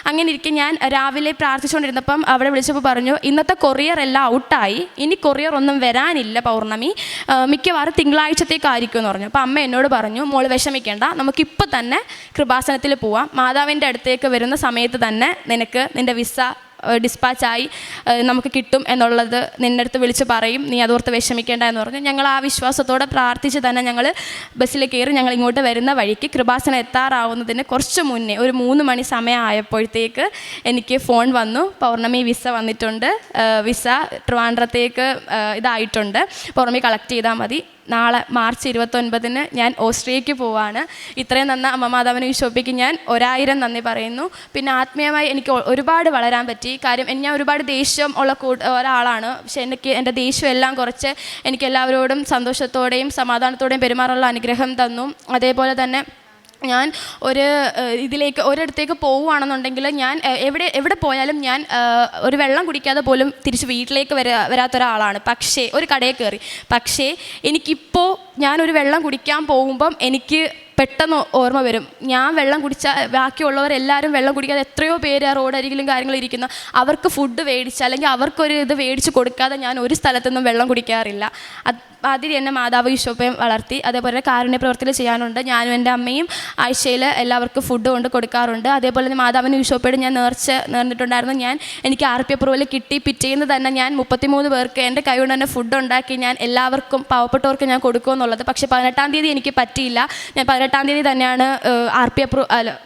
അങ്ങനെ ഇരിക്കെ ഞാൻ രാവിലെ പ്രാർത്ഥിച്ചുകൊണ്ടിരുന്നപ്പം അവിടെ വിളിച്ചപ്പോൾ പറഞ്ഞു, ഇന്നത്തെ കൊറിയർ എല്ലാം ഔട്ടായി, ഇനി കൊറിയർ ഒന്നും വരാനില്ല പൗർണമി, മിക്കവാറും തിങ്കളാഴ്ചത്തേക്കായിരിക്കും എന്ന് പറഞ്ഞു. അപ്പോൾ അമ്മ എന്നോട് പറഞ്ഞു, മോൾ വിഷമിക്കേണ്ട, നമുക്കിപ്പോൾ തന്നെ കൃപാസനത്തിൽ പോവാം, മാതാവിൻ്റെ അടുത്തേക്ക് വരുന്ന സമയത്ത് തന്നെ നിൻ്റെ വിസ ഡിസ്പാച്ചായി നമുക്ക് കിട്ടും എന്നുള്ളത് നിൻ്റെ അടുത്ത് വിളിച്ച് പറയും, നീ അതോർത്ത് വിഷമിക്കേണ്ട എന്ന് പറഞ്ഞു. ഞങ്ങൾ ആ വിശ്വാസത്തോടെ പ്രാർത്ഥിച്ച് തന്നെ ഞങ്ങൾ ബസ്സിൽ കയറി ഞങ്ങൾ ഇങ്ങോട്ട് വരുന്ന വഴിക്ക് കൃപാസനം എത്താറാവുന്നതിന് കുറച്ച് മുന്നേ ഒരു 3 മണി സമയം ആയപ്പോഴത്തേക്ക് എനിക്ക് ഫോൺ വന്നു, പൗർണമി വിസ വന്നിട്ടുണ്ട്, വിസ ട്രിവാൻഡ്രത്തേക്ക് ഇതായിട്ടുണ്ട്, പൗർണമി കളക്ട് ചെയ്താൽ മതി, നാളെ മാർച്ച് 29-ന് ഞാൻ ഓസ്ട്രിയയ്ക്ക് പോവാണ്. ഇത്രയും നന്ന അമ്മ മാതാവിന് ഈശോയ്ക്ക് ഞാൻ 1000 നന്ദി പറയുന്നു. പിന്നെ ആത്മീയമായി എനിക്ക് ഒരുപാട് വളരാൻ പറ്റി. കാര്യം ഞാൻ ഒരുപാട് ദേഷ്യം ഉള്ള ഒരാളാണ്. പക്ഷേ എൻ്റെ ദേഷ്യം എല്ലാം കുറച്ച് എനിക്ക് എല്ലാവരോടും സന്തോഷത്തോടെയും സമാധാനത്തോടെയും പെരുമാറാനുള്ള അനുഗ്രഹം തന്നു. അതേപോലെ തന്നെ ഞാൻ ഒരിടത്തേക്ക് പോവുകയാണെന്നുണ്ടെങ്കിൽ ഞാൻ എവിടെ പോയാലും ഞാൻ ഒരു വെള്ളം കുടിക്കാതെ പോലും തിരിച്ച് വീട്ടിലേക്ക് വരാത്തൊരാളാണ്. പക്ഷേ ഒരു കടയിൽ കയറി, പക്ഷേ എനിക്കിപ്പോൾ ഞാനൊരു വെള്ളം കുടിക്കാൻ പോകുമ്പം എനിക്ക് പെട്ടെന്ന് ഓർമ്മ വരും, ഞാൻ വെള്ളം കുടിച്ചാൽ ബാക്കിയുള്ളവരെല്ലാവരും വെള്ളം കുടിക്കാതെ എത്രയോ പേര് ആ റോഡരികിലും കാര്യങ്ങളും ഇരിക്കുന്ന, അവർക്ക് ഫുഡ് മേടിച്ച് അല്ലെങ്കിൽ അവർക്കൊരു ഇത് മേടിച്ച് കൊടുക്കാതെ ഞാൻ ഒരു സ്ഥലത്തുനിന്നും വെള്ളം കുടിക്കാറില്ല. അതിൽ എന്നെ മാതാവ് ഈശോപ്പയും വളർത്തി. അതേപോലെ കാരുണ്യ പ്രവർത്തികൾ ചെയ്യാനുണ്ട്. ഞാനും എൻ്റെ അമ്മയും ആഴ്ചയിൽ എല്ലാവർക്കും ഫുഡ് കൊണ്ട് കൊടുക്കാറുണ്ട്. അതേപോലെ തന്നെ മാതാവിന് ഈശോപ്പയോട് ഞാൻ നേർന്നിട്ടുണ്ടായിരുന്നു. എനിക്ക് RP അപ്രൂവൽ കിട്ടി പിറ്റേന്ന് തന്നെ ഞാൻ 33 പേർക്ക് എൻ്റെ കൈ കൊണ്ട് തന്നെ ഫുഡ് ഉണ്ടാക്കി ഞാൻ എല്ലാവർക്കും പാവപ്പെട്ടവർക്ക് ഞാൻ കൊടുക്കുമെന്നുള്ളത്. പക്ഷേ 18-ാം തീയതി എനിക്ക് പറ്റിയില്ല. ഞാൻ 18-ാം തീയതി തന്നെയാണ് RP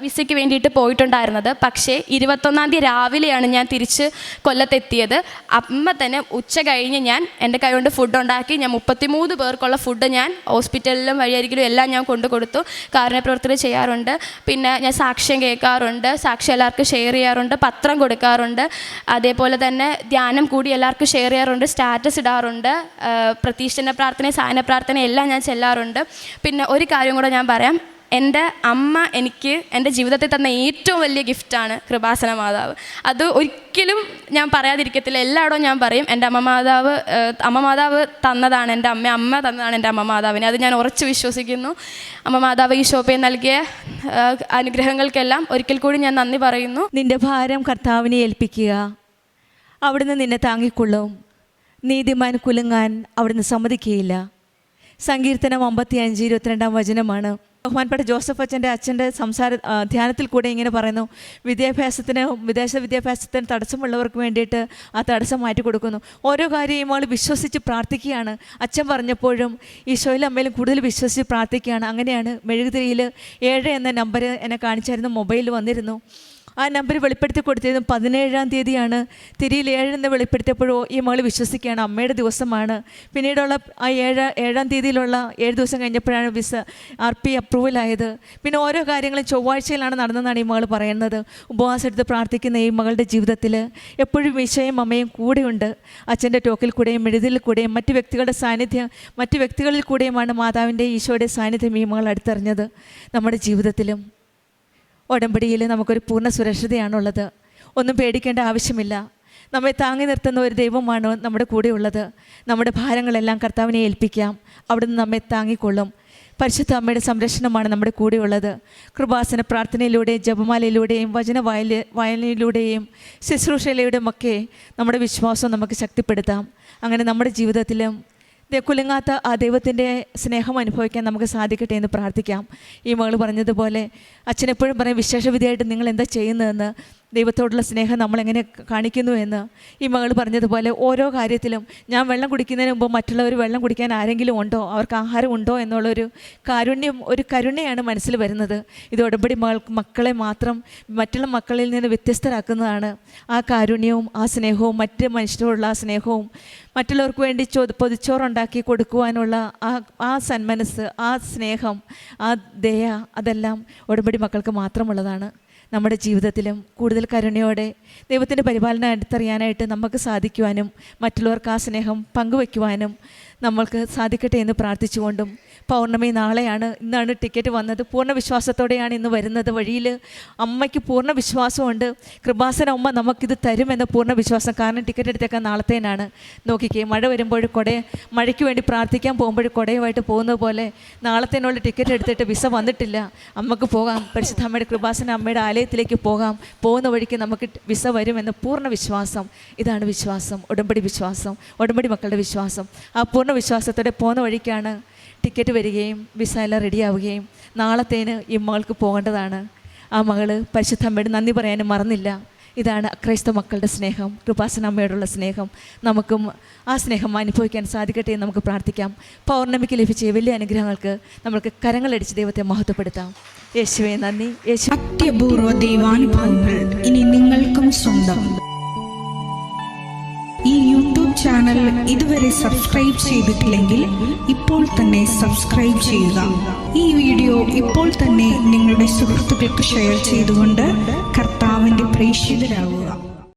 വിസയ്ക്ക് വേണ്ടിയിട്ട് പോയിട്ടുണ്ടായിരുന്നത്. പക്ഷേ 21-ാം തീയതി രാവിലെയാണ് ഞാൻ തിരിച്ച് കൊല്ലത്തെത്തിയത്. അമ്മ തന്നെ ഉച്ച കഴിഞ്ഞ് ഞാൻ എൻ്റെ കൈ കൊണ്ട് ഫുഡ് ഉണ്ടാക്കി ഞാൻ 33 പേർക്കുള്ള ഫുഡ് ഞാൻ ഹോസ്പിറ്റലിലും വഴിയരികിലും എല്ലാം ഞാൻ കൊണ്ടു കൊടുത്തു. കാരുണ്യപ്രവർത്തനം ചെയ്യാറുണ്ട്. പിന്നെ ഞാൻ സാക്ഷ്യം കേൾക്കാറുണ്ട്, സാക്ഷ്യം എല്ലാവർക്കും ഷെയർ ചെയ്യാറുണ്ട്, പത്രം കൊടുക്കാറുണ്ട്. അതേപോലെ തന്നെ ധ്യാനം കൂടി എല്ലാവർക്കും ഷെയർ ചെയ്യാറുണ്ട്, സ്റ്റാറ്റസ് ഇടാറുണ്ട്, പ്രതീക്ഷണ പ്രാർത്ഥന, സായന പ്രാർത്ഥന എല്ലാം ഞാൻ ചെല്ലാറുണ്ട്. പിന്നെ ഒരു കാര്യം കൂടെ ഞാൻ പറയാം, എൻ്റെ അമ്മ എനിക്ക് എൻ്റെ ജീവിതത്തിൽ തന്ന ഏറ്റവും വലിയ ഗിഫ്റ്റാണ് കൃപാസന മാതാവ്. അത് ഒരിക്കലും ഞാൻ പറയാതിരിക്കത്തില്ല, എല്ലായിടവും ഞാൻ പറയും, എൻ്റെ അമ്മ മാതാവ് തന്നതാണ് എൻ്റെ അമ്മ തന്നതാണ് എൻ്റെ അമ്മ മാതാവിനെ. അത് ഞാൻ ഉറച്ചു വിശ്വസിക്കുന്നു. അമ്മ മാതാവ് ഈ ശോഭയെ നൽകിയ അനുഗ്രഹങ്ങൾക്കെല്ലാം ഒരിക്കൽ കൂടി ഞാൻ നന്ദി പറയുന്നു. നിൻ്റെ ഭാരം കർത്താവിനെ ഏൽപ്പിക്കുക, അവിടുന്ന് നിന്നെ താങ്ങിക്കൊള്ളും. നീതിമാൻ കുലുങ്ങാൻ അവിടുന്ന് സമ്മതിക്കുകയില്ല. സങ്കീർത്തനം 55:22 വചനമാണ്. ബഹുമാനപ്പെട്ട ജോസഫ് അച്ഛൻ്റെ ധ്യാനത്തിൽ കൂടെ ഇങ്ങനെ പറയുന്നു, വിദേശ വിദ്യാഭ്യാസത്തിന് തടസ്സമുള്ളവർക്ക് വേണ്ടിയിട്ട് ആ തടസ്സം മാറ്റി കൊടുക്കുന്നു. ഓരോ കാര്യവും അവൾ വിശ്വസിച്ച് പ്രാർത്ഥിക്കുകയാണ്. അച്ഛൻ പറഞ്ഞപ്പോഴും ഈശോയിലും അമ്മയിലും കൂടുതൽ വിശ്വസിച്ച് പ്രാർത്ഥിക്കുകയാണ്. അങ്ങനെയാണ് മെഴുകുതിരിയിൽ 7 എന്ന നമ്പർ എന്നെ കാണിച്ചായിരുന്നു, മൊബൈലിൽ വന്നിരുന്നു. ആ നമ്പർ വെളിപ്പെടുത്തി കൊടുത്തിരുന്നു. 17-ാം തീയതിയാണ്. തിരിയിൽ 7 എന്ന് വെളിപ്പെടുത്തിയപ്പോഴോ ഈ മകൾ വിശ്വസിക്കുകയാണ്, അമ്മയുടെ ദിവസമാണ്. പിന്നീടുള്ള ആ 7-ാം തീയതിയിലുള്ള 7 ദിവസം കഴിഞ്ഞപ്പോഴാണ് വിസ RP അപ്രൂവലായത്. പിന്നെ ഓരോ കാര്യങ്ങളും ചൊവ്വാഴ്ചയിലാണ് നടന്നതെന്നാണ് ഈ മകൾ പറയുന്നത്. ഉപവാസം എടുത്ത് പ്രാർത്ഥിക്കുന്ന ഈ മകളുടെ ജീവിതത്തിൽ എപ്പോഴും ഈശോയും അമ്മയും കൂടെയുണ്ട്. അച്ഛൻ്റെ ടോക്കിൽ കൂടെയും എഴുതിൽ കൂടെയും മറ്റ് വ്യക്തികളുടെ സാന്നിധ്യം, മറ്റ് വ്യക്തികളിൽ കൂടെയുമാണ് മാതാവിൻ്റെ ഈശോയുടെ സാന്നിധ്യം ഈ മകൾ അടുത്തറിഞ്ഞത്. നമ്മുടെ ജീവിതത്തിലും ഉടമ്പടിയിൽ നമുക്കൊരു പൂർണ്ണ സുരക്ഷിതയാണുള്ളത്. ഒന്നും പേടിക്കേണ്ട ആവശ്യമില്ല. നമ്മെ താങ്ങി നിർത്തുന്ന ഒരു ദൈവമാണ് നമ്മുടെ കൂടെയുള്ളത്. നമ്മുടെ ഭാരങ്ങളെല്ലാം കർത്താവിനെ ഏൽപ്പിക്കാം, അവിടുന്ന് നമ്മെ താങ്ങിക്കൊള്ളും. പരിശുദ്ധ അമ്മയുടെ സംരക്ഷണമാണ് നമ്മുടെ കൂടെയുള്ളത്. കൃപാസന പ്രാർത്ഥനയിലൂടെയും ജപമാലയിലൂടെയും വായനയിലൂടെയും ശുശ്രൂഷയിലൂടെയും ഒക്കെ നമ്മുടെ വിശ്വാസം നമുക്ക് ശക്തിപ്പെടുത്താം. അങ്ങനെ നമ്മുടെ ജീവിതത്തിലും കുലുങ്ങാത്ത ആ ദൈവത്തിൻ്റെ സ്നേഹം അനുഭവിക്കാൻ നമുക്ക് സാധിക്കട്ടെ എന്ന് പ്രാർത്ഥിക്കാം. ഈ മകൾ പറഞ്ഞതുപോലെ അച്ഛനെപ്പോഴും പറയും, വിശേഷവിധിയായിട്ട് നിങ്ങൾ എന്താ ചെയ്യുന്നതെന്ന്, ദൈവത്തോടുള്ള സ്നേഹം നമ്മളെങ്ങനെ കാണിക്കുന്നു എന്ന്. ഈ മകൾ പറഞ്ഞതുപോലെ ഓരോ കാര്യത്തിലും ഞാൻ വെള്ളം കുടിക്കുന്നതിന് മുമ്പ് മറ്റുള്ളവർ വെള്ളം കുടിക്കാൻ ആരെങ്കിലും ഉണ്ടോ, അവർക്ക് ആഹാരം ഉണ്ടോ എന്നുള്ളൊരു കരുണയാണ് മനസ്സിൽ വരുന്നത്. ഇത് ഉടമ്പടി മക്കളെ മാത്രം മറ്റുള്ള മക്കളിൽ നിന്ന് വ്യത്യസ്തരാക്കുന്നതാണ്. ആ കാരുണ്യവും ആ സ്നേഹവും മറ്റ് മനുഷ്യരോടുള്ള ആ സ്നേഹവും മറ്റുള്ളവർക്ക് വേണ്ടി പൊതിച്ചോറുണ്ടാക്കി കൊടുക്കുവാനുള്ള ആ സന്മനസ്സ്, ആ സ്നേഹം, ആ ദയ, അതെല്ലാം ഉടമ്പടി മക്കൾക്ക് മാത്രമുള്ളതാണ്. നമ്മുടെ ജീവിതത്തിലും കൂടുതൽ കരുണയോടെ ദൈവത്തിൻ്റെ പരിപാലനം അടുത്തറിയാനായിട്ട് നമുക്ക് സാധിക്കുവാനും മറ്റുള്ളവർക്ക് ആ സ്നേഹം പങ്കുവയ്ക്കുവാനും നമ്മൾക്ക് സാധിക്കട്ടെ എന്ന് പ്രാർത്ഥിച്ചുകൊണ്ടും, പൗർണമി നാളെയാണ്, ഇന്നാണ് ടിക്കറ്റ് വന്നത്. പൂർണ്ണ വിശ്വാസത്തോടെയാണ് ഇന്ന് വരുന്നത്. വഴിയിൽ അമ്മയ്ക്ക് പൂർണ്ണ വിശ്വാസമുണ്ട്, കൃപാസന അമ്മ നമുക്കിത് തരുമെന്ന പൂർണ്ണ വിശ്വാസം. കാരണം ടിക്കറ്റ് എടുത്തേക്കാൻ നാളത്തേനാണ്. നോക്കിക്കേ, മഴ വരുമ്പോൾ മഴയ്ക്ക് വേണ്ടി പ്രാർത്ഥിക്കാൻ പോകുമ്പോൾ കുടയുമായിട്ട് പോകുന്നത് പോലെ നാളത്തേനുള്ള ടിക്കറ്റ് എടുത്തിട്ട് വിസ വന്നിട്ടില്ല, അമ്മക്ക് പോകാം, പരിശുദ്ധ അമ്മയുടെ കൃപാസന അമ്മയുടെ ആലയത്തിലേക്ക് പോകാം, പോകുന്ന വഴിക്ക് നമുക്ക് വിസ വരുമെന്ന പൂർണ്ണ വിശ്വാസം. ഇതാണ് വിശ്വാസം, ഉടമ്പടി വിശ്വാസം, ഉടമ്പടി മക്കളുടെ വിശ്വാസം. ആ പൂർണ്ണ വിശ്വാസത്തോടെ പോകുന്ന വഴിക്കാണ് ടിക്കറ്റ് വരികയും വിസ എല്ലാം റെഡിയാവുകയും നാളത്തേന് ഈ മകൾക്ക് പോകേണ്ടതാണ്. ആ മകള് പരിശുദ്ധ അമ്മയോട് നന്ദി പറയാനും മറന്നില്ല. ഇതാണ് ക്രൈസ്തവ മക്കളുടെ സ്നേഹം, കൃപാസന അമ്മയോടുള്ള സ്നേഹം. നമുക്കും ആ സ്നേഹം അനുഭവിക്കാൻ സാധിക്കട്ടെ എന്ന് നമുക്ക് പ്രാർത്ഥിക്കാം. പൗർണമിക്ക് ലഭിച്ച വലിയ അനുഗ്രഹങ്ങൾക്ക് നമുക്ക് കരങ്ങളടിച്ച് ദൈവത്തെ മഹത്വപ്പെടുത്താം. യേശുവേ നന്ദി. യേശു അത്യപൂർവ ദൈവാനുഭവങ്ങൾ ഇനി നിങ്ങൾക്കും സ്വന്തം. ഈ യൂട്യൂബ് ചാനൽ ഇതുവരെ സബ്സ്ക്രൈബ് ചെയ്തിട്ടില്ലെങ്കിൽ ഇപ്പോൾ തന്നെ സബ്സ്ക്രൈബ് ചെയ്യുക. ഈ വീഡിയോ ഇപ്പോൾ തന്നെ നിങ്ങളുടെ സുഹൃത്തുക്കൾക്ക് ഷെയർ ചെയ്തുകൊണ്ട് കർത്താവിൻ്റെ പ്രേക്ഷിതരാകുക.